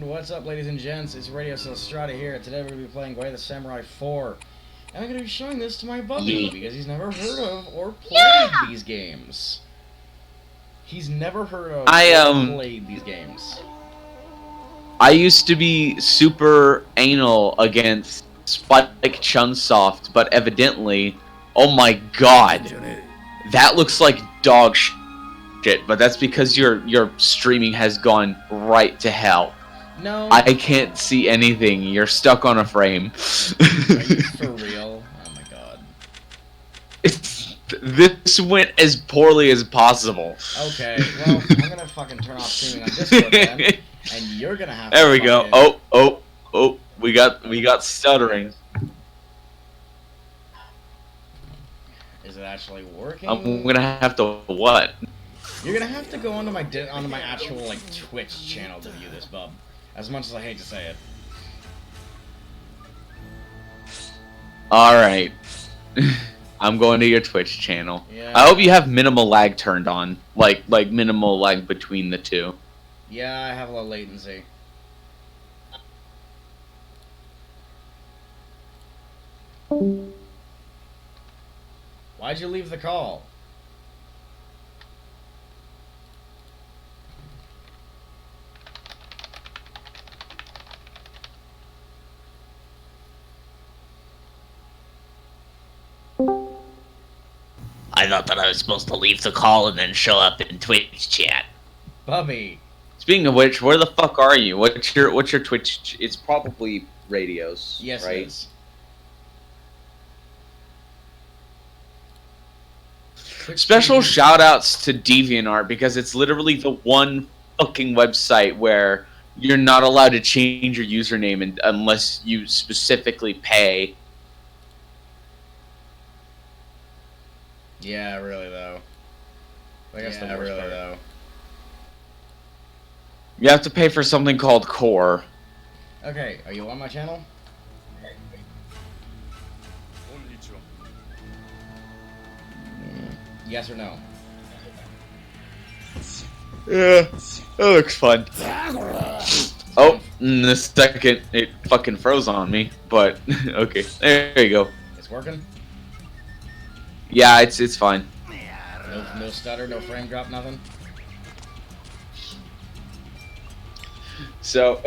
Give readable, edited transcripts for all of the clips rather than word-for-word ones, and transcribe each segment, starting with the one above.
what's up, ladies and gents? It's Radio Strata here. Today we're going to be playing Way of the Samurai 4. And I'm going to be showing this to my buddy because he's never heard of or played these games. He's never heard of or played these games. I used to be super anal against Spike Chunsoft, but evidently, oh my god, that looks like dog shit. But that's because your streaming has gone right to hell. No, I can't see anything. You're stuck on a frame. Are you for real? Oh my god. This went as poorly as possible. Okay, well, I'm gonna fucking turn off streaming on Discord then, and you're gonna have to. There we go. Oh, we got stuttering. Is it actually working? I'm gonna have to what? You're gonna have to go onto my actual like Twitch channel to view this, bub. As much as I hate to say it. All right. I'm going to your Twitch channel. Yeah. I hope you have minimal lag turned on, like minimal lag between the two. Yeah, I have a low latency. Why'd you leave the call? I thought that I was supposed to leave the call and then show up in Twitch chat. Bubby. Speaking of which, where the fuck are you? What's your Twitch? It's probably radios. Yes, right? it is. Special shout-outs to DeviantArt because it's literally the one fucking website where you're not allowed to change your username unless you specifically pay. Yeah, really though. I guess the worst part. Though. You have to pay for something called Core. Okay, are you on my channel? Yes or no? Yeah, that looks fun. Oh, in a second, it fucking froze on me, but okay, there you go. It's working? Yeah, it's fine. No stutter, no frame drop, nothing? So,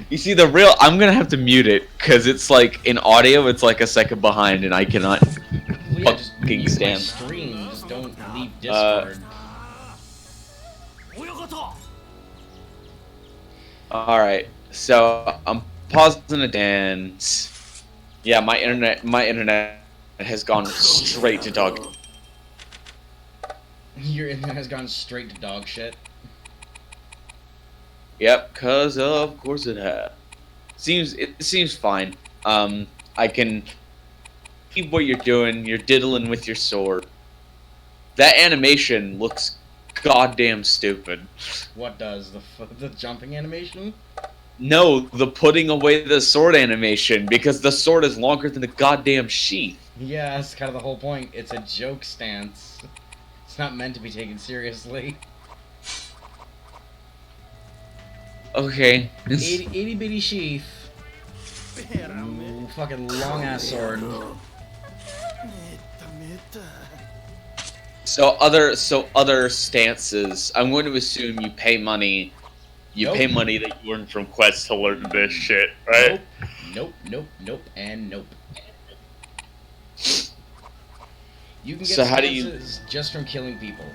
you see the real, I'm gonna have to mute it, because it's like, in audio, it's like a second behind, and I cannot just fucking stand. Stream, just don't leave Discord. Alright, so, I'm pausing a dance. Yeah, my internet has gone straight to dog. Your internet has gone straight to dog shit. Yep, cause of course it has. It seems fine. I can keep what you're doing. You're diddling with your sword. That animation looks goddamn stupid. What does the jumping animation? No, the putting away the sword animation because the sword is longer than the goddamn sheath. Yeah, that's kind of the whole point. It's a joke stance. It's not meant to be taken seriously. Okay. Itty bitty sheath. Ooh, fucking long ass sword. So other stances. I'm going to assume you pay money. You pay money that you earn from quests to learn this shit, right? Nope, and nope. You can get So how do stances just from killing people.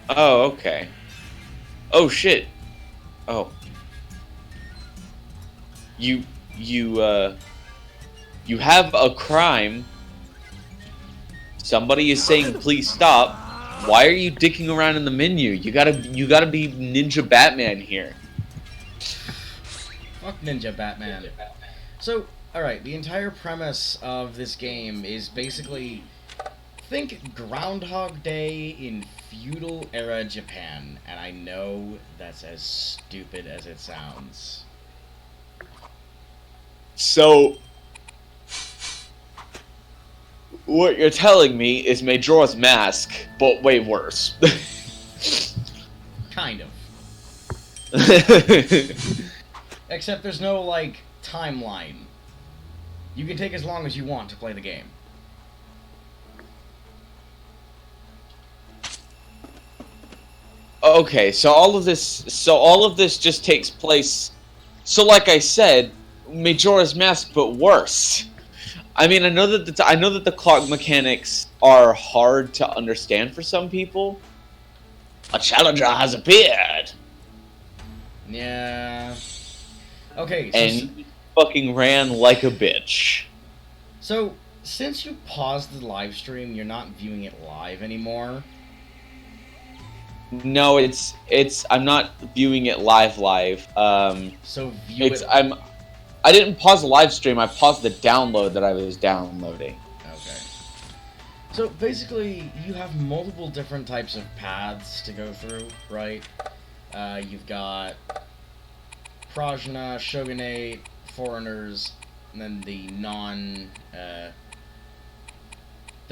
Oh, okay. Oh shit. Oh. You have a crime. Somebody is saying please stop. Why are you dicking around in the menu? You gotta be Ninja Batman here. Fuck Ninja Batman. So, alright, the entire premise of this game is basically think Groundhog Day in feudal era Japan, and I know that's as stupid as it sounds. So, what you're telling me is Majora's Mask, but way worse. Kind of. Except there's no, like, timeline. You can take as long as you want to play the game. Okay, so all of this just takes place. So, like I said, Majora's Mask, but worse. I mean, I know that the clock mechanics are hard to understand for some people. A challenger has appeared. Yeah. Okay, so... And you fucking ran like a bitch. So, since you paused the live stream, you're not viewing it live anymore. No, it's I'm not viewing it live. So view it... I didn't pause the live stream, I paused the download that I was downloading. Okay. So, basically, you have multiple different types of paths to go through, right? You've got Prajna, Shogunate, Foreigners, and then the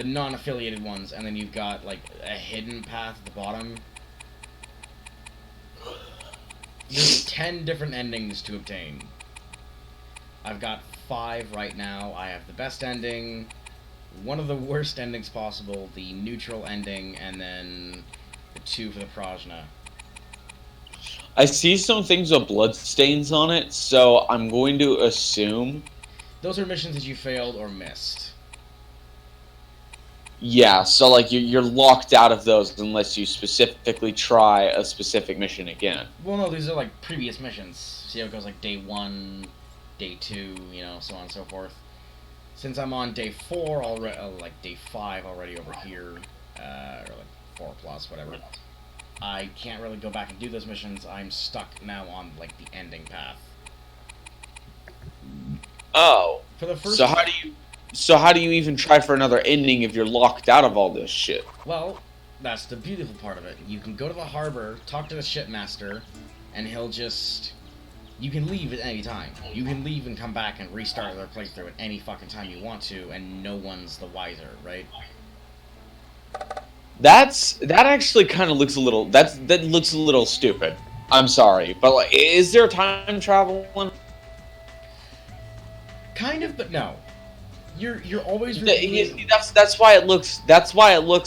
non-affiliated ones, and then you've got, like, a hidden path at the bottom. There's 10 different endings to obtain. I've got 5 right now. I have the best ending, one of the worst endings possible, the neutral ending, and then the 2 for the Prajna. I see some things with bloodstains on it, so I'm going to assume... Those are missions that you failed or missed. Yeah, so like you're locked out of those unless you specifically try a specific mission again. Well, no, these are like previous missions. See how it goes, like day 1, day 2, you know, so on and so forth. Since I'm on day 4 already, like day 5 already over here, or like 4 plus, whatever. I can't really go back and do those missions. I'm stuck now on like the ending path. Oh. For the first. So how do you even try for another ending if you're locked out of all this shit? Well, that's the beautiful part of it. You can go to the harbor, talk to the shipmaster, and he'll just... You can leave at any time. You can leave and come back and restart their playthrough at any fucking time you want to, and no one's the wiser, right? That actually kind of looks a little... That looks a little stupid. I'm sorry, but like, is there time travel one? Kind of, but no. You're always repeating... That's why it looks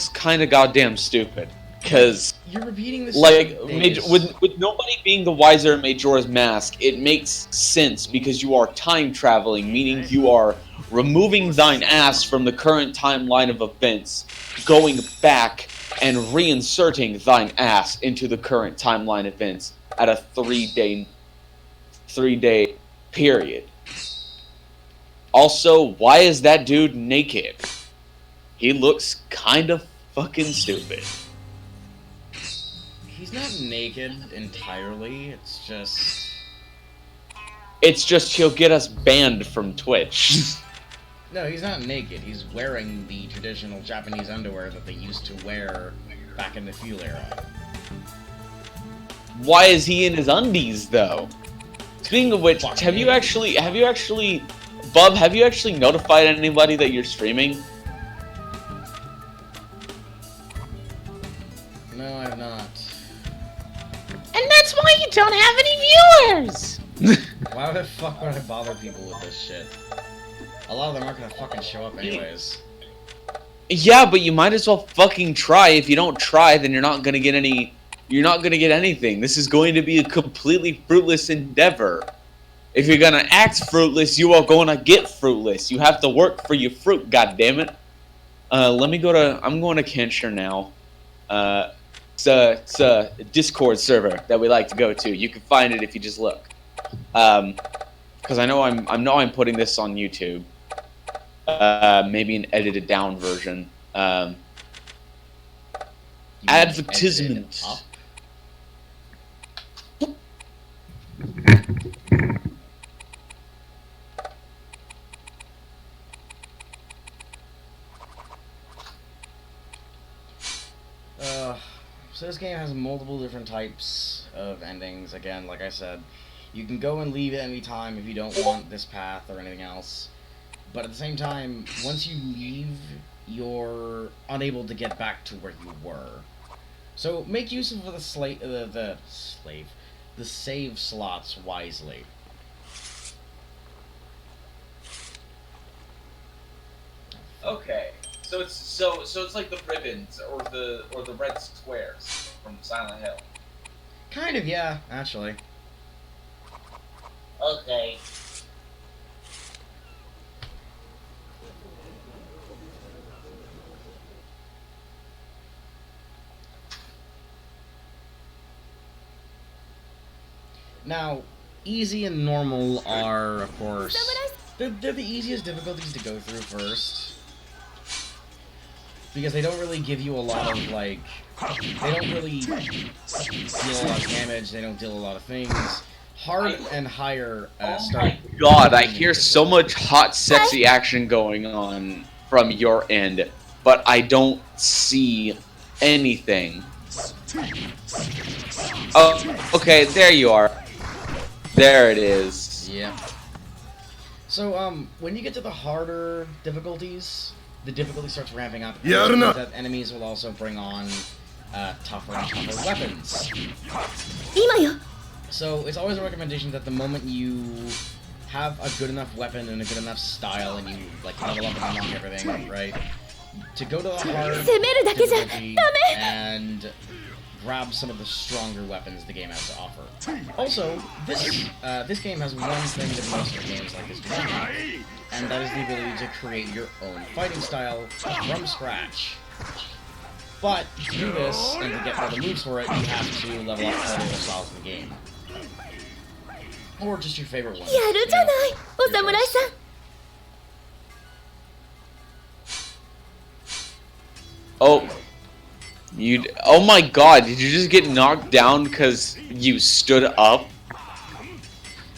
kind of goddamn stupid. Because you're repeating this like with nobody being the wiser in Majora's Mask, it makes sense because you are time traveling, meaning you are removing thine ass from the current timeline of events, going back and reinserting thine ass into the current timeline events at a 3-day period. Also, why is that dude naked? He looks kind of fucking stupid. He's not naked entirely, it's just he'll get us banned from Twitch. No, he's not naked. He's wearing the traditional Japanese underwear that they used to wear back in the feudal era. Why is he in his undies, though? Speaking of which, have you actually, Bub, have you actually notified anybody that you're streaming? No, I have not. And that's why you don't have any viewers! Why the fuck would I bother people with this shit? A lot of them aren't gonna fucking show up anyways. Yeah, but you might as well fucking try. If you don't try, then you're not gonna get any... You're not gonna get anything. This is going to be a completely fruitless endeavor. If you're gonna act fruitless, you are gonna get fruitless. You have to work for your fruit, goddammit. Let me go to... I'm going to Kensher now. It's a Discord server that we like to go to. You can find it if you just look. Because I know I'm putting this on YouTube. Maybe an edited down version. Advertisement. So this game has multiple different types of endings. Again, like I said, you can go and leave at any time if you don't want this path or anything else. But at the same time, once you leave, you're unable to get back to where you were. So make use of the the save slots wisely. Okay, so it's like the ribbons or the red squares from Silent Hill. Kind of, yeah, actually. Okay. Now, easy and normal are, of course, they're the easiest difficulties to go through first. Because they don't really give you a lot of, like, they don't really deal a lot of damage, they don't deal a lot of things. Hard and higher start... God, I hear so much hot, sexy action going on from your end, but I don't see anything. Oh, okay, there you are. There it is. Yeah. So, when you get to the harder difficulties, the difficulty starts ramping up. Yeah, I don't know. That enemies will also bring on tougher and tougher weapons. So it's always a recommendation that the moment you have a good enough weapon and a good enough style, and you like level up and unlock everything, right? To go to the hard difficulty and grab some of the stronger weapons the game has to offer. Also, this game has one thing that most of the games like this do not have, and that is the ability to create your own fighting style from scratch. But to do this, and to get all the moves for it, you have to level up all the other styles of the game. Or just your favorite ones. Oh. Oh my god, did you just get knocked down because you stood up?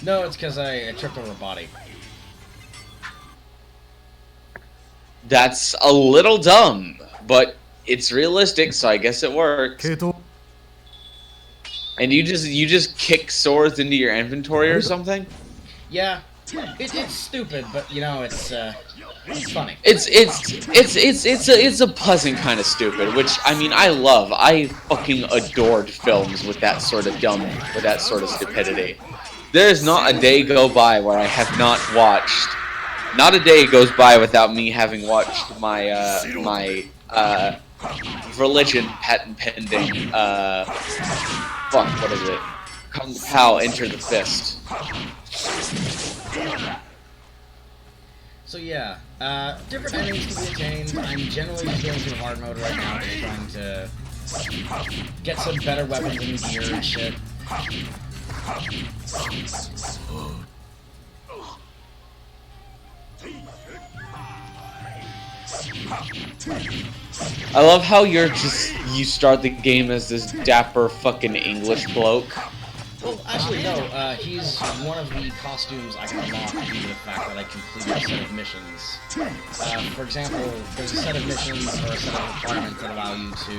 No, it's because I tripped over a body. That's a little dumb, but it's realistic, so I guess it works. And you just kick swords into your inventory or something? Yeah, it's stupid, but you know it's funny. It's a pleasant kind of stupid, which I mean I love. I fucking adored films with that sort of stupidity. There is not a day go by where I have not watched. Not a day goes by without me having watched my my religion patent pending fuck, what is it? Kung Pao Enter the Fist. So yeah, different enemies can be attained. I'm generally just going through hard mode right now, just trying to get some better weapons and gear and shit. I love how you start the game as this dapper fucking English bloke. Well, actually, no. He's one of the costumes I can unlock due to the fact that I completed a set of missions. For example, there's a set of missions or a set of requirements that allow you to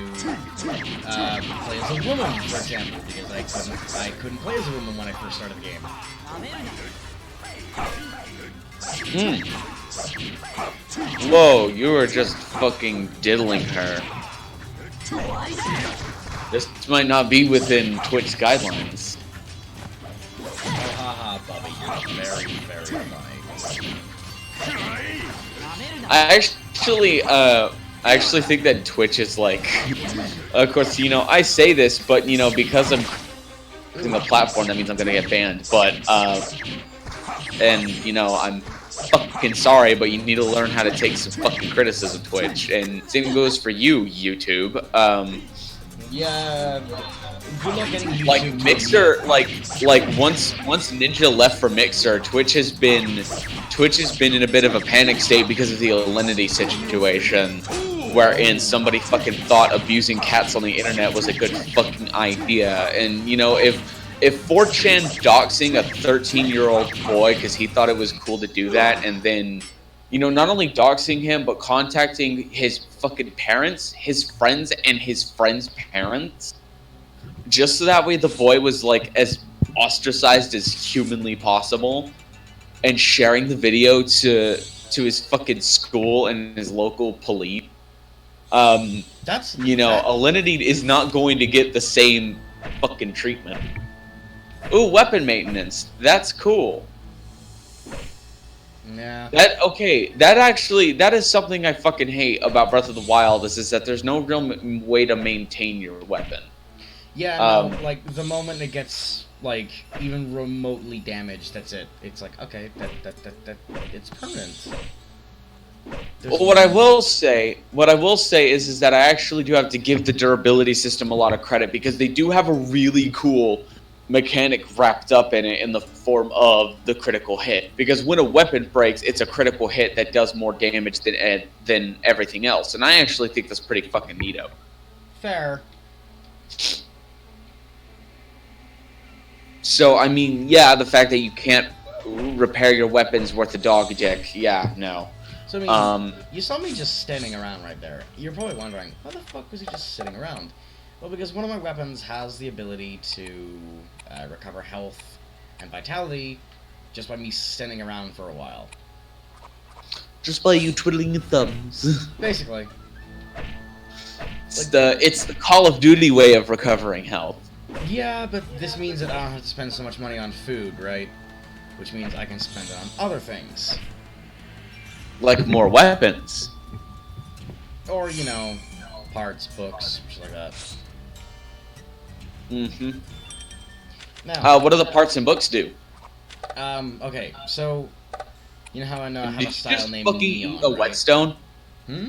play as a woman, for example, because I couldn't play as a woman when I first started the game. Whoa, you were just fucking diddling her. This might not be within Twitch guidelines. Oh, haha, Bubby, you're very, very funny. I actually think that Twitch is like, of course, you know, I say this, but you know, because I'm using the platform, that means I'm gonna get banned. But and you know, I'm fucking sorry, but you need to learn how to take some fucking criticism, Twitch, and same goes for you, YouTube. Yeah. Good luck getting YouTube Like Mixer, like once Ninja left for Mixer, Twitch has been in a bit of a panic state because of the Alinity situation, wherein somebody fucking thought abusing cats on the internet was a good fucking idea. And you know, if 4chan doxing a 13-year-old boy because he thought it was cool to do that, and then, you know, not only doxing him, but contacting his fucking parents, his friends, and his friends' parents, just so that way the boy was, like, as ostracized as humanly possible, and sharing the video to his fucking school and his local police. You know, Alinity is not going to get the same fucking treatment. Ooh, weapon maintenance. That's cool. Yeah. That is something I fucking hate about Breath of the Wild is that there's no real way to maintain your weapon. Yeah, no, like, the moment it gets, like, even remotely damaged, that's it. It's like, okay, that it's permanent. Well, what I will say is that I actually do have to give the durability system a lot of credit because they do have a really cool mechanic wrapped up in it in the form of the critical hit. Because when a weapon breaks, it's a critical hit that does more damage than everything else, and I actually think that's pretty fucking neato. Fair. So I mean, yeah, the fact that you can't repair your weapons worth a dog dick. Yeah, no. So, I mean, you saw me just standing around right there. You're probably wondering, why the fuck was he just sitting around? Well, because one of my weapons has the ability to recover health and vitality just by me standing around for a while. Just by you twiddling your thumbs. Basically. It's the Call of Duty way of recovering health. Yeah, but this means that I don't have to spend so much money on food, right? Which means I can spend it on other things. Like more weapons. Or, you know, parts, books, shit like that. Mm-hmm. Now, what do the parts and books do? Okay, so, you know how I have a style named fucking Neon, eat a right? whetstone? Hmm?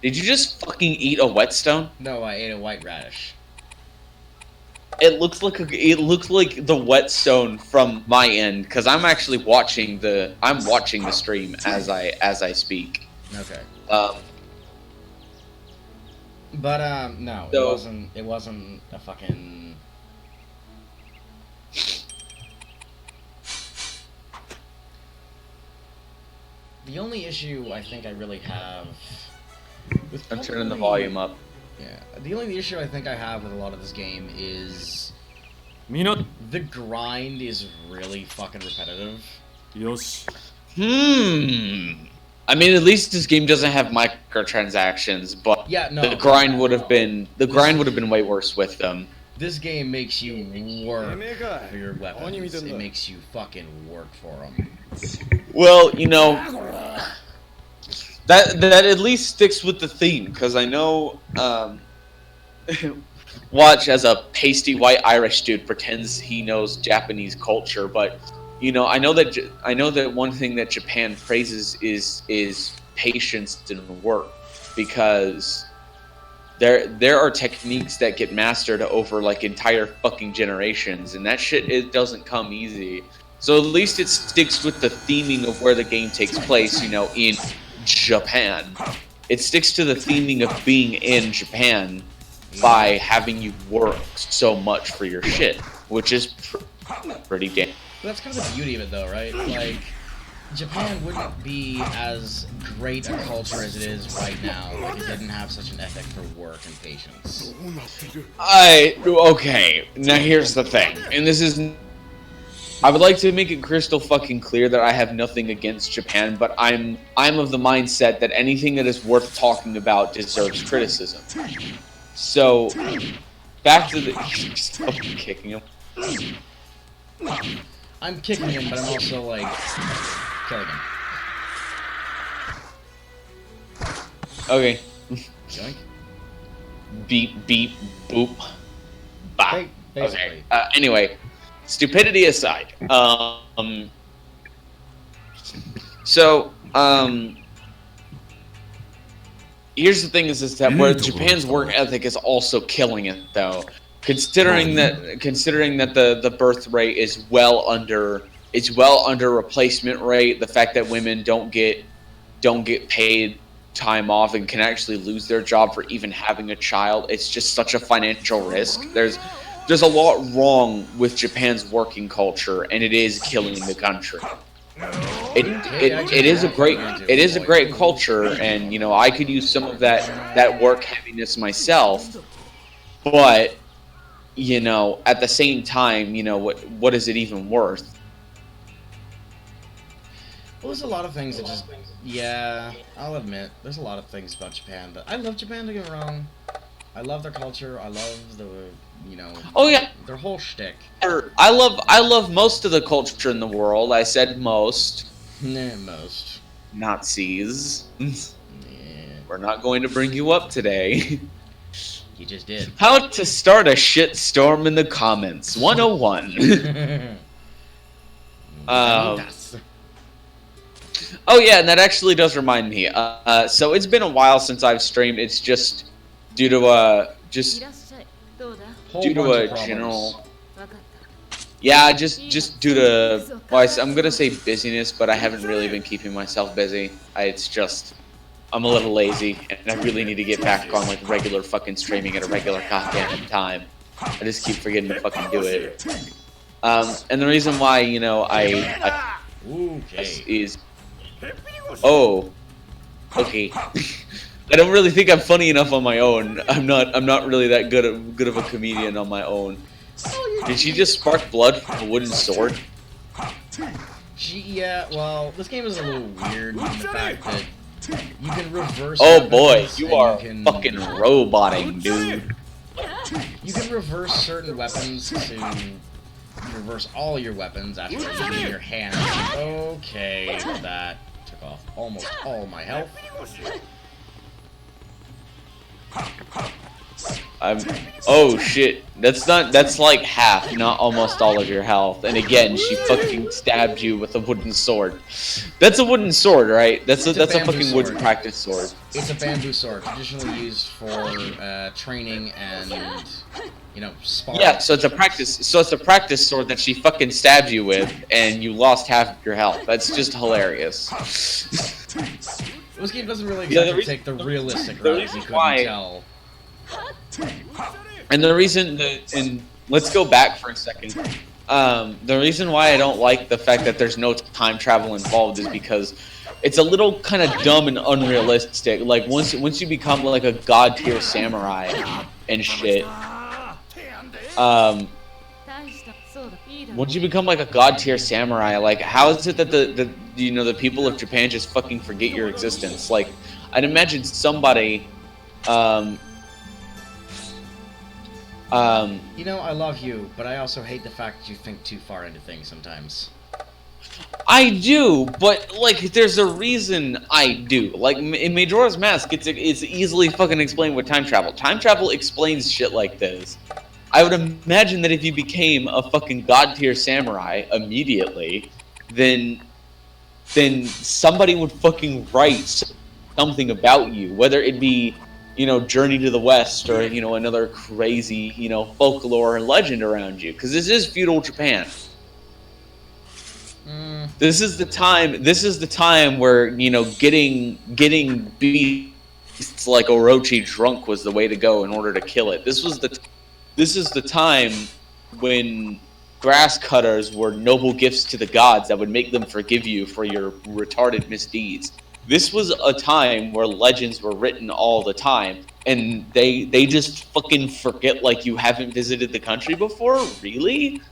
Did you just fucking eat a whetstone? No, I ate a white radish. It looks like the whetstone from my end because I'm actually watching the stream as I speak. Okay. So, No, it wasn't a fucking... The only issue I think I really have with I'm turning the volume up. Yeah, the only issue I think I have with a lot of this game is the grind is really fucking repetitive. Yosh. I mean, at least this game doesn't have microtransactions, but Yeah, no. the grind would have been way worse with them. This game makes you work for your weapons. It makes you fucking work for them. Well, you know, that at least sticks with the theme, because I know, Watch as a pasty white Irish dude pretends he knows Japanese culture, but you know, I know that one thing that Japan praises is patience and work, because there are techniques that get mastered over like entire fucking generations, and that shit, it doesn't come easy. So at least it sticks with the theming of where the game takes place, you know, in Japan. It sticks to the theming of being in Japan by having you work so much for your shit, which is pretty damn. But that's kind of the beauty of it, though, right? Like, Japan wouldn't be as great a culture as it is right now if it didn't have such an ethic for work and patience. Okay, now here's the thing, and this is... I would like to make it crystal fucking clear that I have nothing against Japan, but I'm of the mindset that anything that is worth talking about deserves criticism. So, back to the... Just fucking kicking him. I'm kicking him, but I'm also, like, killing him. Okay. Yoink. Beep, beep, boop. Bop. Basically. Okay. Anyway, stupidity aside. Here's the thing: is that where Japan's work ethic is also killing it, though. Considering that the birth rate is well under replacement rate, the fact that women don't get paid time off and can actually lose their job for even having a child, it's just such a financial risk. There's a lot wrong with Japan's working culture, and it is killing the country. It is a great culture, and you know, I could use some of that work heaviness myself, but you know, at the same time, you know, what is it even worth? Well, there's a lot of things that just... Yeah, I'll admit, there's a lot of things about Japan that... I love Japan, don't get me wrong. I love their culture. I love the, you know, Oh yeah, their whole shtick. I love most of the culture in the world. I said most. Nah, most. Nazis. Yeah, We're not going to bring you up today. you just did. How to start a shit storm in the comments. 101. Oh yeah, and that actually does remind me. So it's been a while since I've streamed. It's just due to general. Yeah, just due to, well, I'm gonna say busyness, but I haven't really been keeping myself busy. It's just, I'm a little lazy, and I really need to get back on like regular fucking streaming at a regular goddamn time. I just keep forgetting to fucking do it. And the reason why, you know, I is, oh, okay. I don't really think I'm funny enough on my own. I'm not really that good of a comedian on my own. Did she just spark blood from a wooden sword? Yeah, well, this game is a little weird in the fact that you can reverse. Oh boy, you are fucking roboting, dude. You can reverse certain weapons to reverse all your weapons after using your hands. Okay, that took off almost all my health. Oh shit, that's like half, not almost all of your health. And again, she fucking stabbed you with a wooden sword. That's a wooden sword, right? That's a fucking wooden practice sword. It's a bamboo sword, traditionally used for training and, you know, sparring. Yeah, so it's a practice sword that she fucking stabbed you with, and you lost half of your health. That's just hilarious. This game doesn't really exactly take the realistic route, as you couldn't tell. And the reason and let's go back for a second. The reason why I don't like the fact that there's no time travel involved is because it's a little kind of dumb and unrealistic. Like once you become like a god tier samurai and shit, once you become like a god tier samurai, like how is it that the people of Japan just fucking forget your existence? Like I'd imagine somebody. You know, I love you, but I also hate the fact that you think too far into things sometimes. I do, but, like, there's a reason I do. Like, in Majora's Mask, it's easily fucking explained with time travel. Time travel explains shit like this. I would imagine that if you became a fucking god-tier samurai immediately, then somebody would fucking write something about you, whether it be, you know, Journey to the West, or, you know, another crazy, you know, folklore and legend around you. Because this is feudal Japan. This is the time where, you know, getting beasts like Orochi drunk was the way to go in order to kill it. This is the time when grass cutters were noble gifts to the gods that would make them forgive you for your retarded misdeeds. This was a time where legends were written all the time, and they just fucking forget like you haven't visited the country before? Really?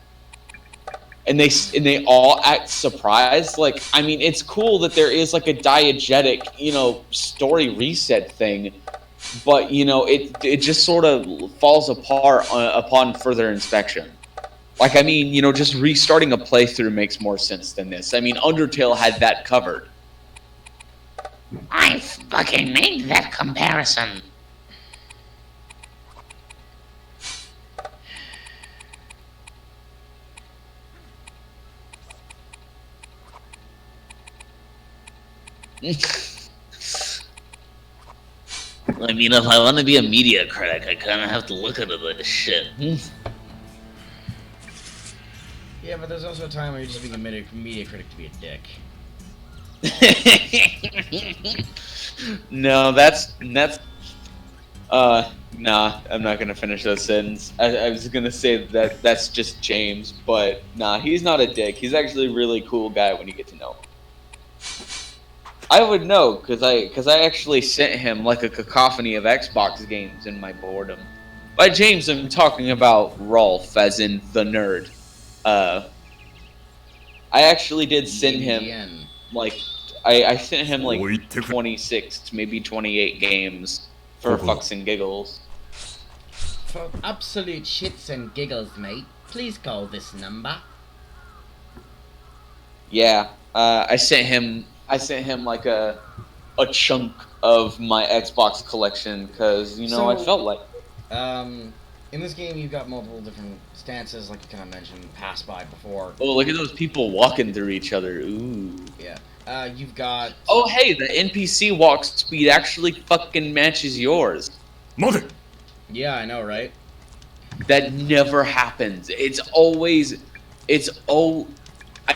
And they all act surprised. Like, I mean, it's cool that there is like a diegetic, you know, story reset thing, but, you know, it just sort of falls apart upon further inspection. Like, I mean, you know, just restarting a playthrough makes more sense than this. I mean, Undertale had that covered. I fucking made that comparison. I mean, if I want to be a media critic, I kind of have to look into this shit. Yeah, but there's also a time where you're just being a media critic to be a dick. No, nah, I'm not gonna finish that sentence. I was gonna say that that's just James, but nah, he's not a dick. He's actually a really cool guy when you get to know him. I would know, cause I actually sent him like a cacophony of Xbox games in my boredom. By James, I'm talking about Rolf, as in the nerd. I actually did send him like I sent him like 26, maybe 28 games for fucks and giggles. For absolute shits and giggles, mate, please call this number. Yeah, I sent him like a chunk of my Xbox collection because I So- felt like. In this game, you've got multiple different stances, like you kind of mentioned, passed by before. Oh, look at those people walking through each other. Ooh. Yeah. You've got. Oh, hey, the NPC walk speed actually fucking matches yours. Yeah, I know, right? That never happens. I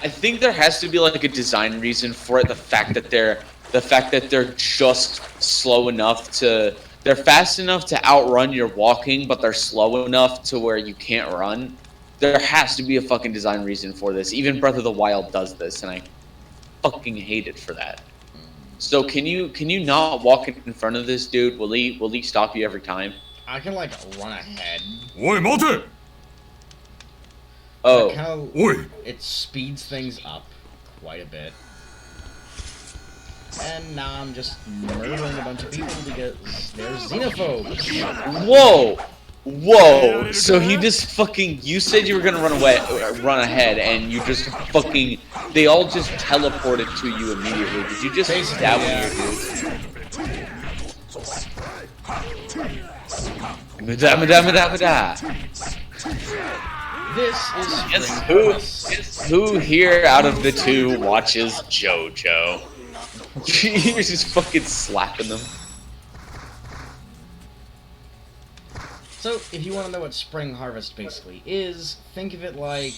think there has to be like a design reason for it. The fact that they're just slow enough to. They're fast enough to outrun your walking, but they're slow enough to where you can't run. There has to be a fucking design reason for this. Even Breath of the Wild does this, and I fucking hate it for that. So can you not walk in front of this dude? Will he stop you every time? I can, like, run ahead. Oh. It speeds things up quite a bit. And now I'm just murdering a bunch of people because they're xenophobes. Whoa! So he just fucking. You said you were gonna run ahead, and you just fucking. They all just teleported to you immediately. Did you just stab one of your dudes? This is Guess who here out of the two watches JoJo? You're just fucking slapping them. So, if you want to know what Spring Harvest basically is, think of it like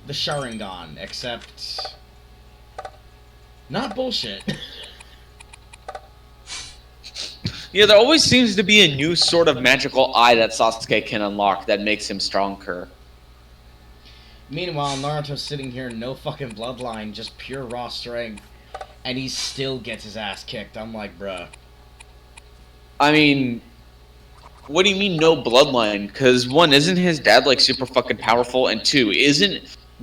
the Sharingan, except not bullshit. Yeah, there always seems to be a new sort of magical eye that Sasuke can unlock that makes him stronger. Meanwhile, Naruto's sitting here, no fucking bloodline, just pure raw strength, and he still gets his ass kicked. I'm like, bruh. I mean, what do you mean no bloodline? Because one, isn't his dad like super fucking powerful? And two,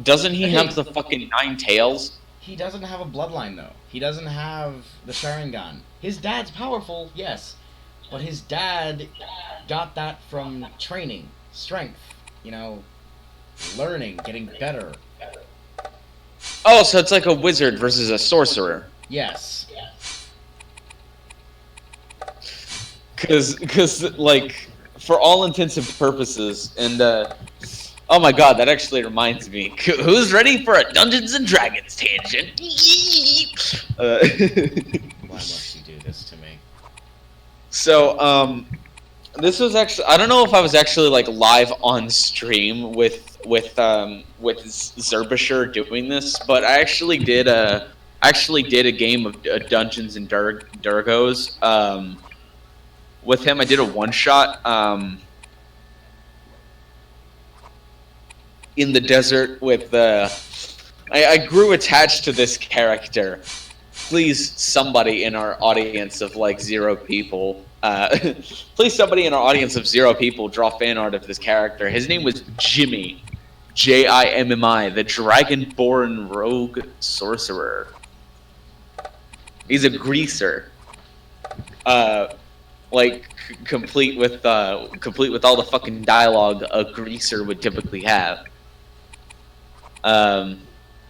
doesn't he have the fucking 9 tails? He doesn't have a bloodline though. He doesn't have the Sharingan. His dad's powerful, yes, but his dad got that from training, strength, learning, getting better. Oh, so it's like a wizard versus a sorcerer. Yes. Because like, for all intents and purposes, and oh my god, that actually reminds me. Who's ready for a Dungeons and Dragons tangent? Why must you do this to me? So, this was actually, I don't know if I was actually like live on stream with Zerbisher doing this, but I actually did a game of Dungeons and Dragons with him. I did a one shot in the desert with I grew attached to this character. Please, somebody in our audience of like 0 people, please, somebody in our audience of 0 people, draw fan art of this character. His name was Jimmy, Jimmi, the Dragonborn Rogue Sorcerer. He's a greaser, complete with all the fucking dialogue a greaser would typically have.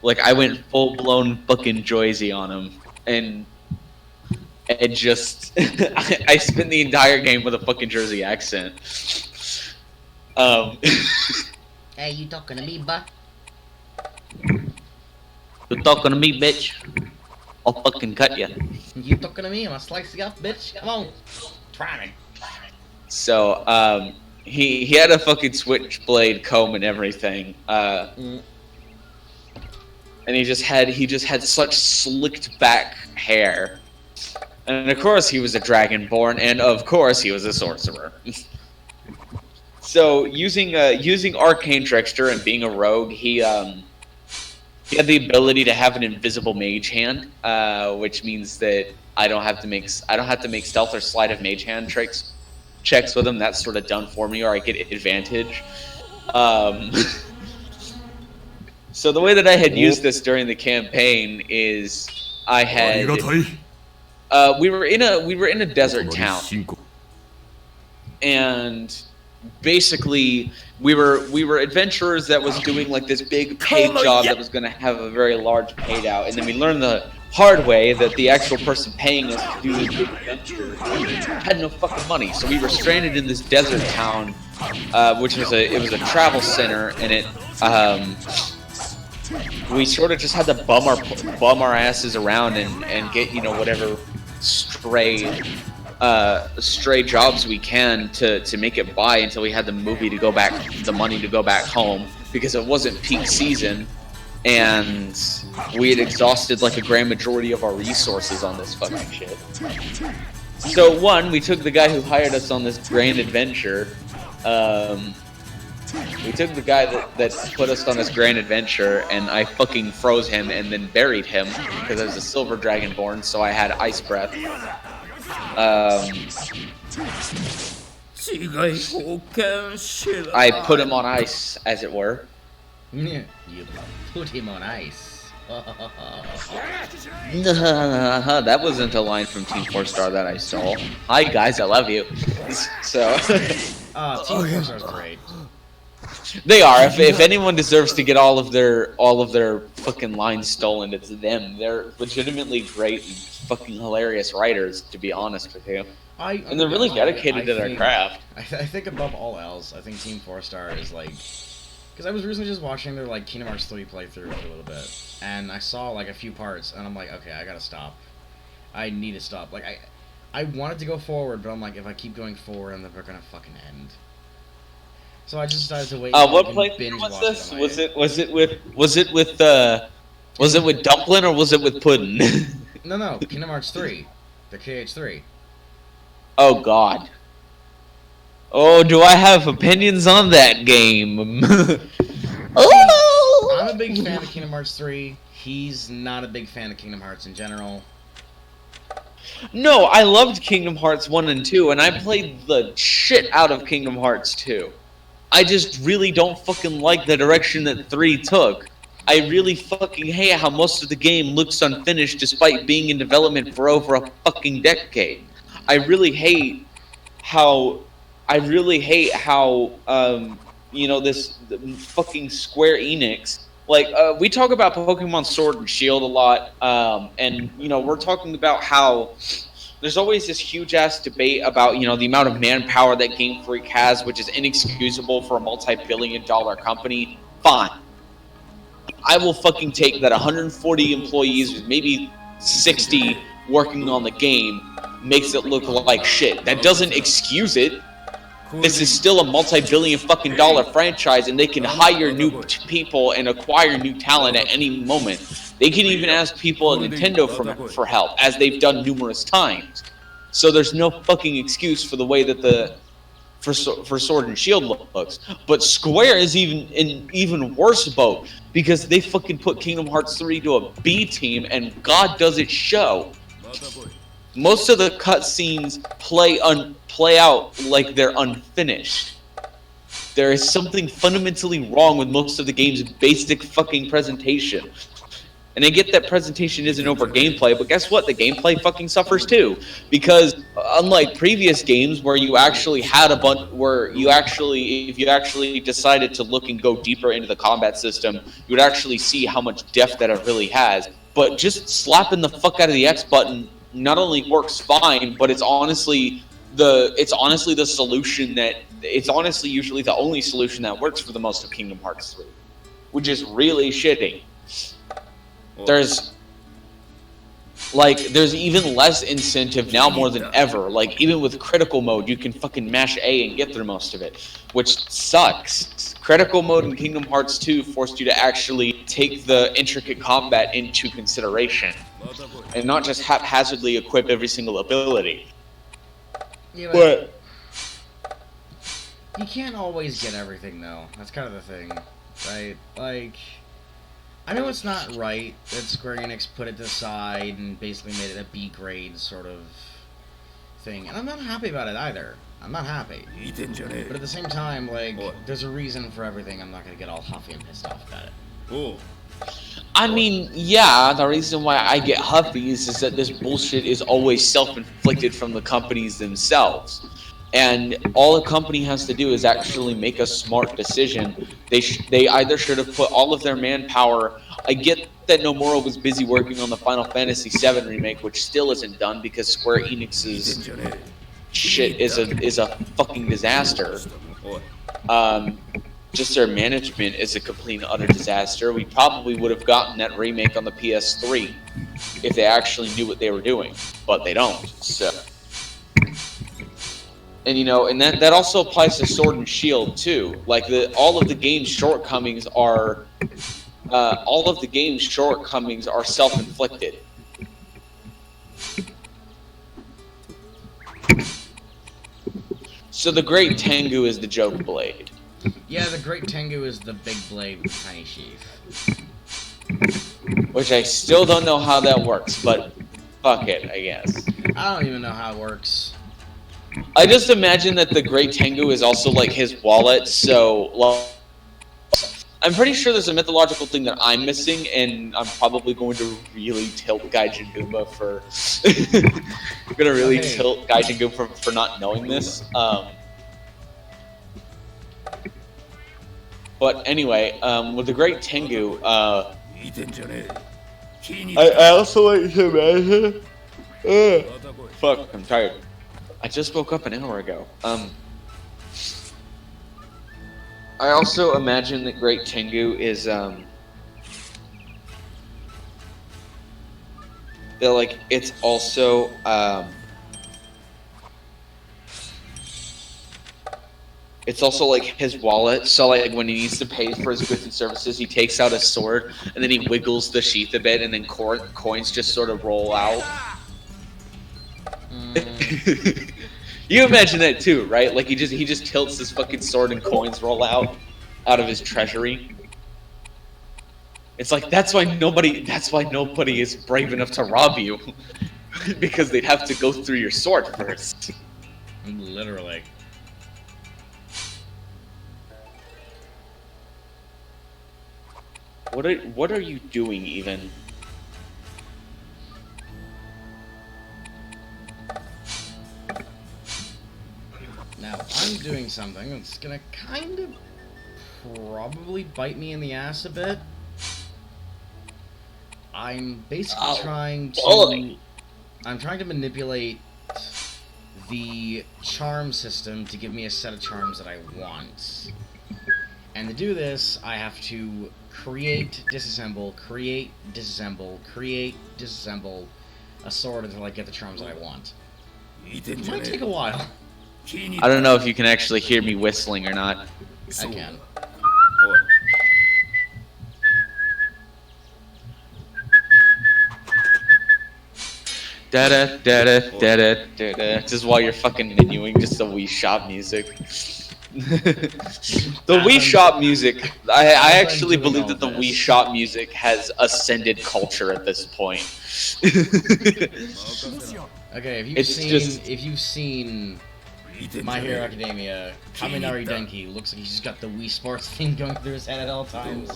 Like, I went full blown fucking Joyzy on him, and just I spent the entire game with a fucking Jersey accent. Hey, you talking to me, buh? You talking to me, bitch? I'll fucking cut you. You talking to me? I'm gonna slice you up, bitch. Come on, try me. So, he had a fucking switchblade comb and everything. And he just had such slicked back hair. And of course he was a dragonborn, and of course he was a sorcerer. So using arcane trickster and being a rogue, he had the ability to have an invisible mage hand, which means that I don't have to make stealth or sleight of mage hand checks with him. That's sort of done for me, or I get advantage. So the way that I had used this during the campaign is I had we were in a desert town, and basically we were adventurers that was doing like this big paid job that was going to have a very large paid out, and then we learned the hard way that the actual person paying us to do this big adventure had no fucking money, so we were stranded in this desert town, which was a travel center, and we sort of just had to bum our asses around and get, you know, whatever stray jobs we can to make it by until we had the money to go back home, because it wasn't peak season and we had exhausted like a grand majority of our resources on this fucking shit. So we took the guy who hired us on this grand adventure. We took the guy that put us on this grand adventure, and I fucking froze him and then buried him because I was a silver dragonborn, so I had ice breath. I put him on ice, as it were. You put him on ice. That wasn't a line from Team 4-Star that I stole. Hi guys, I love you. So Team 4-Star's great. They are. If anyone deserves to get all of their fucking lines stolen, it's them. They're legitimately great and fucking hilarious writers, to be honest with you. And they're really dedicated to their craft. I think above all else, I think Team 4-Star is like, because I was recently just watching their like Kingdom Hearts 3 playthrough for a little bit, and I saw like a few parts, and I'm like, okay, I gotta stop. I need to stop. Like I wanted to go forward, but I'm like, if I keep going forward, I'm never gonna fucking end. So I just decided to wait. What playthrough was this? Was it with Dumpling or was it with Puddin'? No, Kingdom Hearts 3, the KH3. Oh God. Oh, do I have opinions on that game? Oh! I'm a big fan of Kingdom Hearts 3. He's not a big fan of Kingdom Hearts in general. No, I loved Kingdom Hearts 1 and 2, and I played the shit out of Kingdom Hearts 2. I just really don't fucking like the direction that 3 took. I really fucking hate how most of the game looks unfinished despite being in development for over a fucking decade. I really hate how you know, this fucking Square Enix. Like, we talk about Pokemon Sword and Shield a lot, and, you know, we're talking about how there's always this huge-ass debate about, you know, the amount of manpower that Game Freak has, which is inexcusable for a multi-billion-dollar company. Fine. I will fucking take that 140 employees with maybe 60 working on the game makes it look like shit. That doesn't excuse it. This is still a multi-billion fucking dollar franchise, and they can hire new people and acquire new talent at any moment. They can even ask people at Nintendo for help, as they've done numerous times. So there's no fucking excuse for the way that for Sword and Shield looks. But Square is even worse boat, because they fucking put Kingdom Hearts 3 to a B team, and God does it show. Most of the cutscenes play out like they're unfinished. There is something fundamentally wrong with most of the game's basic fucking presentation. And I get that presentation isn't over gameplay, but guess what? The gameplay fucking suffers too. Because unlike previous games where you actually had a bunch, if you actually decided to look and go deeper into the combat system, you would actually see how much depth that it really has. But just slapping the fuck out of the X button not only works fine, but it's honestly the solution that, it's honestly usually the only solution that works for the most of Kingdom Hearts 3. Which is really shitty. There's even less incentive now more than ever. Like, even with critical mode, you can fucking mash A and get through most of it, which sucks. Critical mode in Kingdom Hearts 2 forced you to actually take the intricate combat into consideration, and not just haphazardly equip every single ability. Yeah, but you can't always get everything, though. That's kind of the thing, right? Like, I know it's not right that Square Enix put it aside and basically made it a B grade sort of thing, and I'm not happy about it either. I'm not happy. But at the same time, like, there's a reason for everything. I'm not gonna get all huffy and pissed off about it. I mean, yeah, the reason why I get huffy is that this bullshit is always self-inflicted from the companies themselves. and all a company has to do is actually make a smart decision. They either should have put all of their manpower. I get that Nomura was busy working on the Final Fantasy VII remake, which still isn't done because Square Enix's shit is a fucking disaster. Just their management is a complete and utter disaster. We probably would have gotten that remake on the PS3 if they actually knew what they were doing, but they don't. So, and you know, and that also applies to Sword and Shield too. Like all of the game's shortcomings are self-inflicted. So the Great Tengu is the joke blade. Yeah, the Great Tengu is the big blade with tiny sheath. Which I still don't know how that works, but fuck it, I guess. I don't even know how it works. I just imagine that the Great Tengu is also like his wallet, so well, I'm pretty sure there's a mythological thing that I'm missing, and I'm probably going to really tilt Gaijin Goomba for tilt Gaijin Goomba for not knowing this. But anyway, with the Great Tengu, I also like to imagine. Fuck, I'm tired. I just woke up an hour ago. I also imagine that Great Tengu is that like it's also like his wallet, so like when he needs to pay for his goods and services, he takes out his sword and then he wiggles the sheath a bit, and then coins just sort of roll out. You imagine that too, right? Like he just tilts his fucking sword and coins roll out of his treasury. It's like that's why nobody is brave enough to rob you, because they'd have to go through your sword first. Literally. What are you doing even? Now, I'm doing something that's gonna kind of probably bite me in the ass a bit. I'm basically trying to manipulate the charm system to give me a set of charms that I want. And to do this, I have to create, disassemble, create, disassemble, create, disassemble a sword until I get the charms that I want. It might take a while. I don't know if you can actually hear me whistling or not. I can. Da da da da da da da. Just while you're fucking menuing just the Wii Shop music. The Wii Shop music, I actually believe that the Wii Shop music has ascended culture at this point. Okay, if you've seen My Hero Academia, Kaminari Denki looks like he's just got the Wii Sports theme going through his head at all times.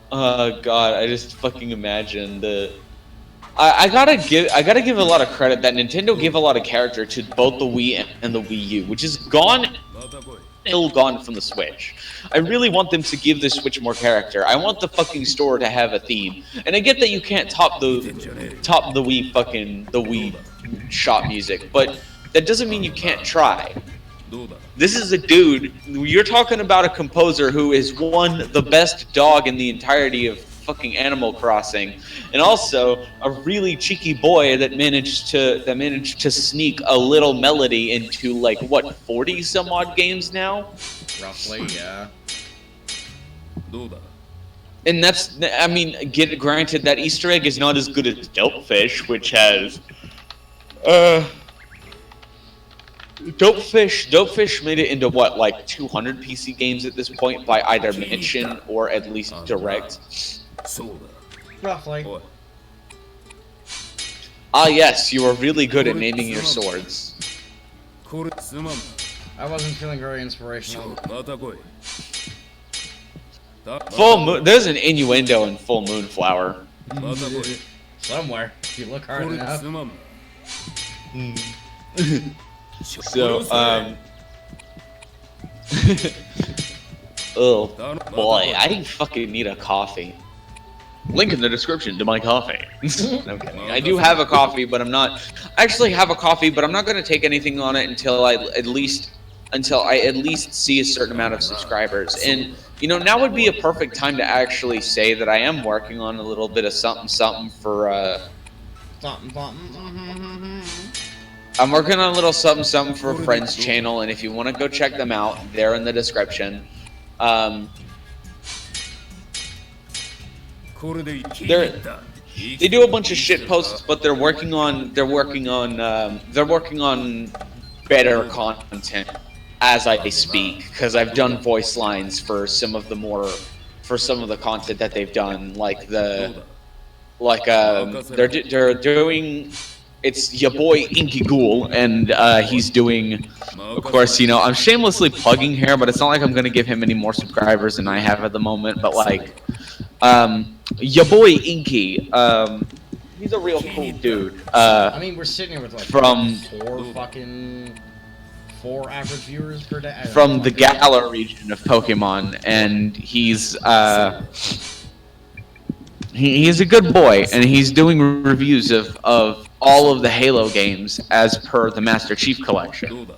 God, I just fucking imagine the. I gotta give a lot of credit that Nintendo gave a lot of character to both the Wii and the Wii U, which is ill gone from the Switch. I really want them to give the Switch more character. I want the fucking store to have a theme, and I get that you can't top the Wii Shop music, but that doesn't mean you can't try. This is a dude. You're talking about a composer who is the best dog in the entirety of fucking Animal Crossing, and also a really cheeky boy that managed to sneak a little melody into like what 40 some odd games now. Roughly, yeah. And that's, I mean, granted that Easter egg is not as good as Dopefish, which has Dopefish made it into what, like 200 PC games at this point by either mention or at least direct. Roughly. Ah yes, you are really good at naming your swords. I wasn't feeling very inspirational. Full Moon, there's an innuendo in Full Moonflower. Somewhere, if you look hard enough. So, oh boy, I fucking need a coffee. Link in the description to my coffee. Okay. I do have a coffee, but I'm not. I actually have a coffee, but I'm not going to take anything on it until I at least see a certain amount of subscribers. And you know, now would be a perfect time to actually say that I am working on a little bit of something for. I'm working on a little something for a friend's channel, and if you want to go check them out, they're in the description. They do a bunch of shit posts, but they're working on better content as I speak, because I've done voice lines for some of the content that they've done, they're doing. It's your boy Inky Ghoul, and he's doing, of course, you know, I'm shamelessly plugging here, but it's not like I'm gonna give him any more subscribers than I have at the moment. But like, your boy Inky, he's a real cool dude. I mean, we're sitting here with like from four average viewers per day. From the Galar region of Pokemon, and he's a good boy, and he's doing reviews of all of the Halo games as per the Master Chief Collection.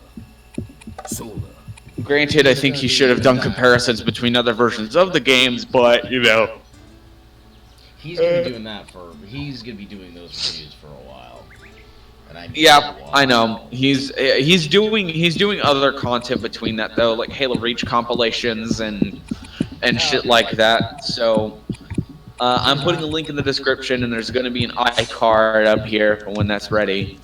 Granted, I think he should have done comparisons between other versions of the games, but you know, he's gonna be doing those reviews for a while. And I know. He's doing other content between that though, like Halo Reach compilations and shit like that. So. I'm putting a link in the description, and there's going to be an iCard up here for when that's ready.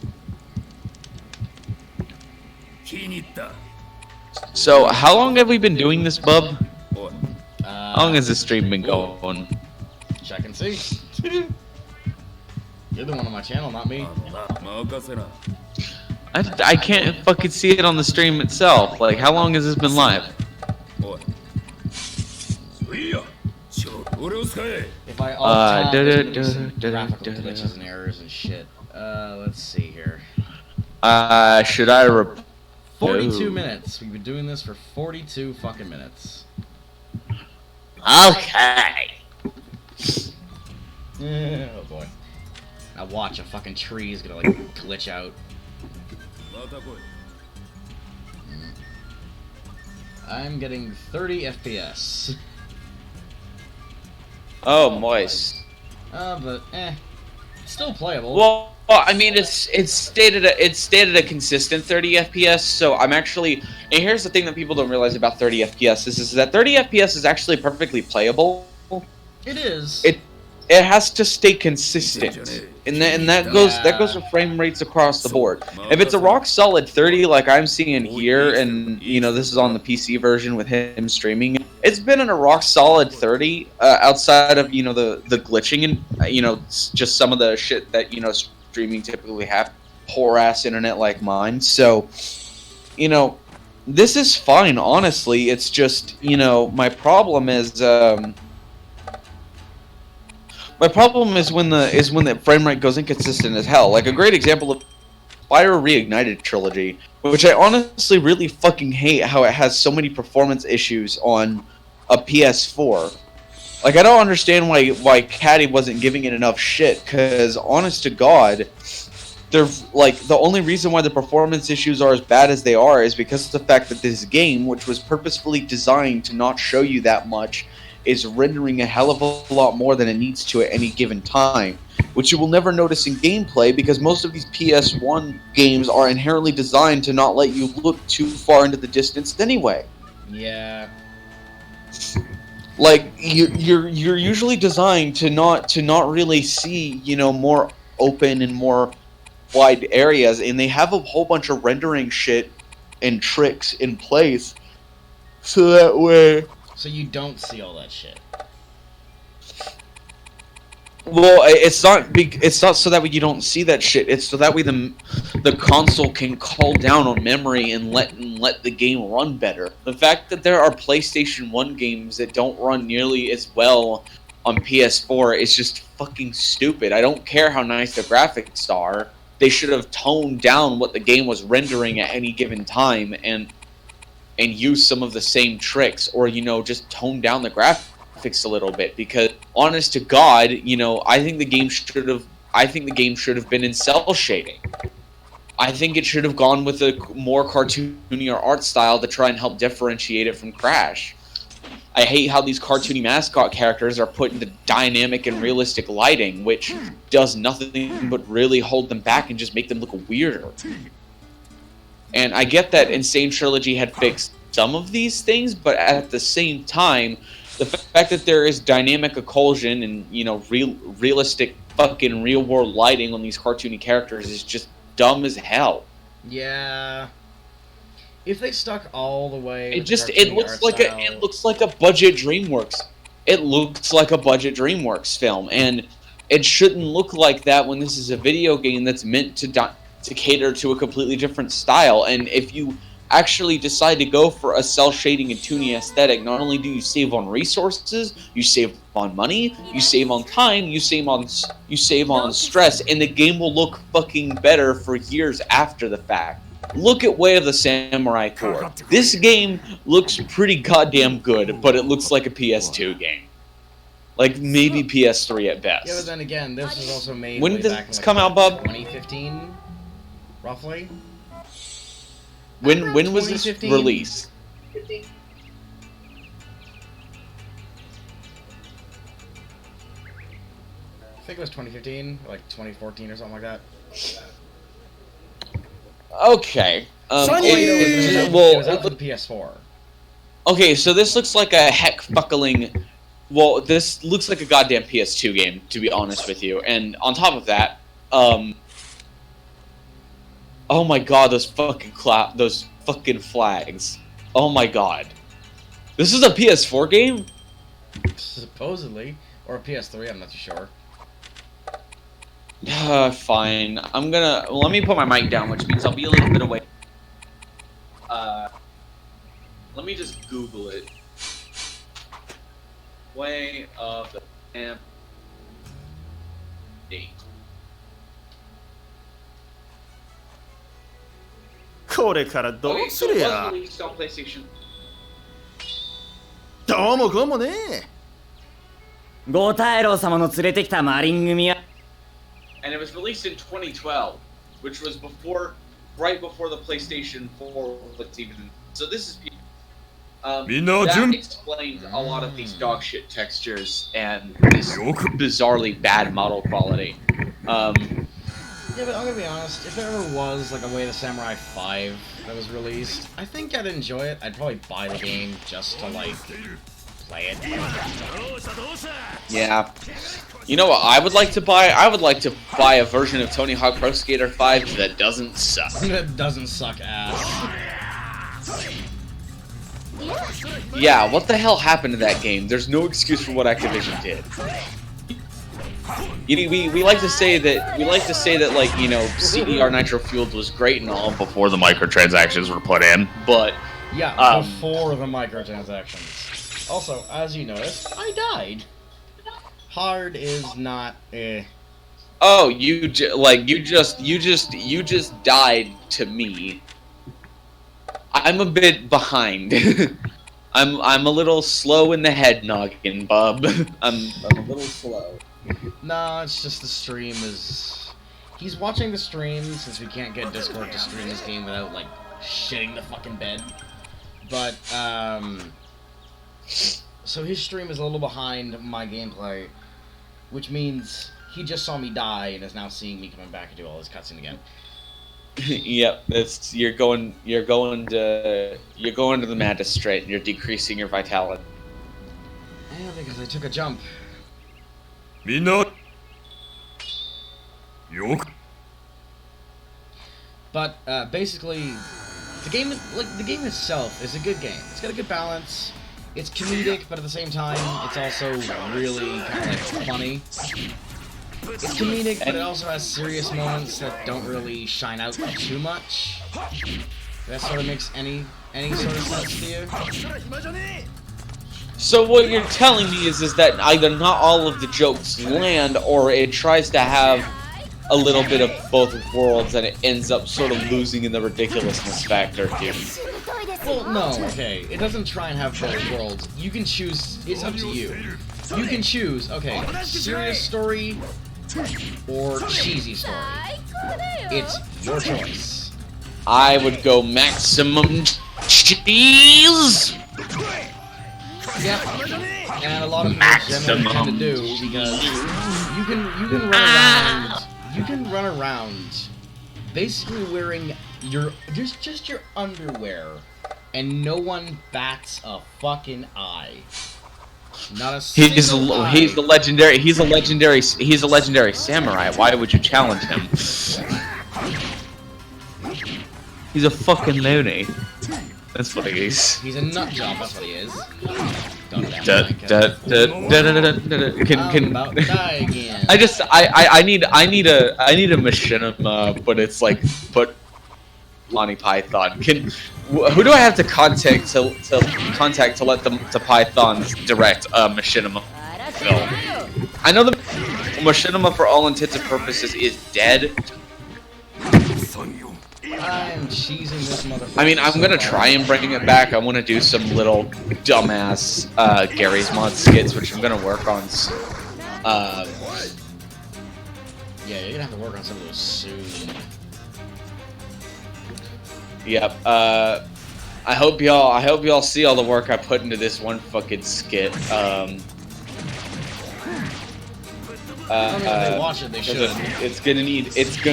So, how long have we been doing this, bub? How long has this stream been going? Check and see. You're the one on my channel, not me. I can't fucking see it on the stream itself. Like, how long has this been live? If I all graphical glitches and errors and shit. Let's see here. Should I 42 minutes. We've been doing this for 42 fucking minutes. Okay. Oh boy. Now watch, a fucking tree is gonna like glitch out. I'm getting 30 FPS. Oh, moist. But still playable. Well, I mean, it's stated a consistent 30 FPS. So I'm actually, and here's the thing that people don't realize about 30 FPS is that 30 FPS is actually perfectly playable. It is. It has to stay consistent, and that goes for frame rates across the board. If it's a rock solid 30, like I'm seeing here, and you know this is on the PC version with him streaming, it's been in a rock solid 30 outside of the glitching and just some of the shit that streaming typically have, poor ass internet like mine. So this is fine, honestly. It's just my problem is. My problem is when the frame rate goes inconsistent as hell. Like a great example of Fire Reignited trilogy, which I honestly really fucking hate how it has so many performance issues on a PS4. Like I don't understand why Caddy wasn't giving it enough shit, cause honest to God, they're like the only reason why the performance issues are as bad as they are is because of the fact that this game, which was purposefully designed to not show you that much, is rendering a hell of a lot more than it needs to at any given time, which you will never notice in gameplay because most of these PS1 games are inherently designed to not let you look too far into the distance anyway. Yeah. Like you're usually designed to not really see more open and more wide areas, and they have a whole bunch of rendering shit and tricks in place so that way. So you don't see all that shit. Well, it's not so that way you don't see that shit. It's so that way the console can call down on memory and let the game run better. The fact that there are PlayStation 1 games that don't run nearly as well on PS4 is just fucking stupid. I don't care how nice the graphics are. they should have toned down what the game was rendering at any given time and use some of the same tricks, or just tone down the graphics a little bit. Because honest to God, I think the game should have been in cell shading. I think it should have gone with a more cartoonier art style to try and help differentiate it from Crash. I hate how these cartoony mascot characters are put into dynamic and realistic lighting, which does nothing but really hold them back and just make them look weirder. And I get that Insane Trilogy had fixed some of these things, but at the same time, the fact that there is dynamic occlusion and, realistic fucking real-world lighting on these cartoony characters is just dumb as hell. Yeah. If they stuck all the way, it looks like a budget DreamWorks. It looks like a budget DreamWorks film, and it shouldn't look like that when this is a video game that's meant to cater to a completely different style. And if you actually decide to go for a cell shading and toony aesthetic, not only do you save on resources, you save on money, you save on time, you save on stress, and the game will look fucking better for years after the fact. Look at Way of the Samurai 4. This game looks pretty goddamn good, but it looks like a PS2 game. Like, maybe PS3 at best. Yeah, but then again, this was also made when did this come out, Bub? 2015, roughly? When was this released? I think it was 2015, like 2014 or something like that. Okay. It was out for the PS4. Okay, so this looks like a heck-fuckling... Well, this looks like a goddamn PS2 game, to be honest with you. And on top of that, oh my god, those fucking flags. Oh my god. This is a PS4 game? Supposedly. Or a PS3, I'm not too sure. Fine. Let me put my mic down, which means I'll be a little bit away. Let me just Google it. Way of the Sam date. これからどうするや。 Okay, so it was released on PlayStation. どうもこうもね。五太郎様の連れてきたマリン組は And it was released in 2012, which was right before the PlayStation 4 was even. So this is that explains a lot of these dog shit textures and this bizarrely bad model quality. Yeah, but I'm gonna be honest, if there ever was like a Way of the Samurai 5 that was released, I think I'd enjoy it. I'd probably buy the game just to like play it. Yeah. You know what I would like to buy? I would like to buy a version of Tony Hawk Pro Skater 5 that doesn't suck. That doesn't suck ass. Yeah, what the hell happened to that game? There's no excuse for what Activision did. We like to say that like, CDR Nitro Fueled was great and all Before the microtransactions were put in. but Yeah, before the microtransactions. Also, as you noticed, I died. Hard is not oh, you just died to me. I'm a bit behind. I'm a little slow in the head noggin, bub. I'm a little slow. No, it's just the stream is... He's watching the stream, since we can't get Discord to stream this game without, like, shitting the fucking bed. But, so his stream is a little behind my gameplay, which means he just saw me die and is now seeing me coming back and do all this cutscene again. Yep, you're going to the magistrate and you're decreasing your vitality. Yeah, because I took a jump. But basically, the game itself is a good game. It's got a good balance. It's comedic, but at the same time, it's also really kind of like funny. It's comedic, but it also has serious moments that don't really shine out too much. That sort of makes any sort of sense to you? So what you're telling me is that either not all of the jokes land, or it tries to have a little bit of both worlds, and it ends up sort of losing in the ridiculousness factor, dude. Well, no, okay. It doesn't try and have both worlds. You can choose. It's up to you. You can choose. Okay, serious story or cheesy story. It's your choice. I would go maximum cheese. Yep. And a lot of people generally tend to do because you can run around. You can run around, basically wearing just your underwear, and no one bats a fucking eye. Not a single eye. He's a legendary samurai. Why would you challenge him? He's a fucking loony. That's what he is. He's a nut job. That's what he is. I'm about to die again. I need a machinima, but it's like Monty Python. Who do I have to contact to let the Pythons direct machinima film? I know the machinima for all intents and purposes is dead. I'm cheesing this motherfucker. I mean, I'm gonna try and bring it back. I want to do some little dumbass Gary's Mod skits, which I'm gonna work on. Yeah, you're gonna have to work on some of those soon. Yep. I hope y'all see all the work I put into this one fucking skit. If they watch it, they should. It's gonna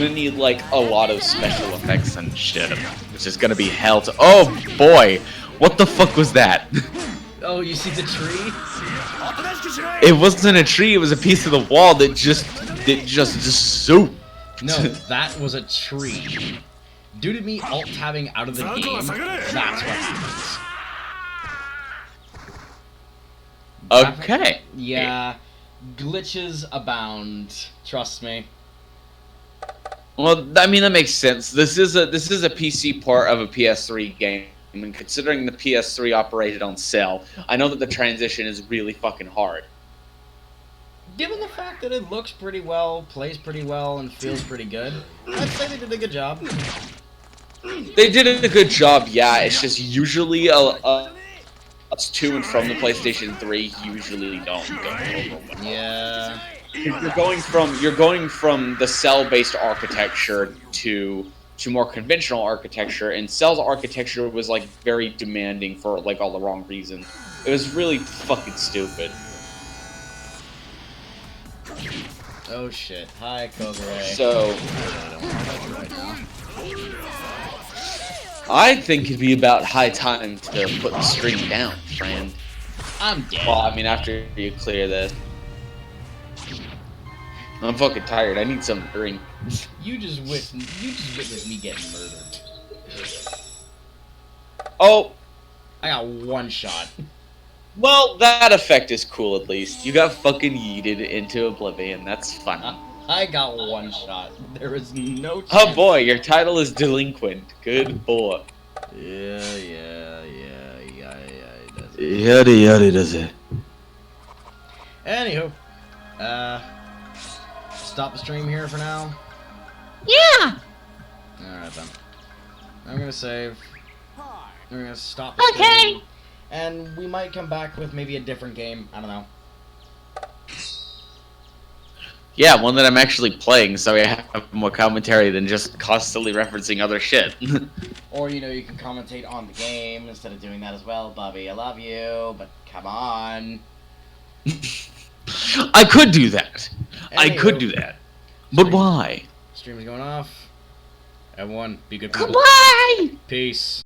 need like a lot of special effects and shit, which is gonna be hell to. Oh boy, what the fuck was that? Oh, you see the tree? It wasn't a tree. It was a piece of the wall that just zooped. No, that was a tree. Due to me alt-tabbing out of the game, that's what happens. Okay. Yeah, glitches abound. Trust me. Well, I mean that makes sense. This is a PC port of a PS3 game, and considering the PS3 operated on Cell, I know that the transition is really fucking hard. Given the fact that it looks pretty well, plays pretty well, and feels pretty good, I'd say they did a good job. They did a good job, yeah. It's just usually us to and from the PlayStation 3 usually don't go over well. Yeah. You're going from the cell-based architecture to more conventional architecture, and Cell's architecture was like very demanding for like all the wrong reasons. It was really fucking stupid. Oh shit. Hi, Kogure. So I think it'd be about high time to put the stream down, friend. I'm dead. Well, I mean, after you clear this. I'm fucking tired. I need some drink. You just witnessed me getting murdered. Oh! I got one shot. Well, that effect is cool at least. You got fucking yeeted into oblivion. That's fun. I got one shot. There is no chance. Oh boy, your title is Delinquent. Good boy. Yeah. Yada does it. Anywho, stop the stream here for now. Yeah. Alright then. I'm gonna save. We're gonna stop the stream. Okay. And we might come back with maybe a different game. I don't know. Yeah, one that I'm actually playing, so I have more commentary than just constantly referencing other shit. Or, you know, you can commentate on the game instead of doing that as well, Bobby. I love you, but come on. I could do that. I Anywho, could do that. But why? Stream is going off. Everyone, be good people. Goodbye. Peace.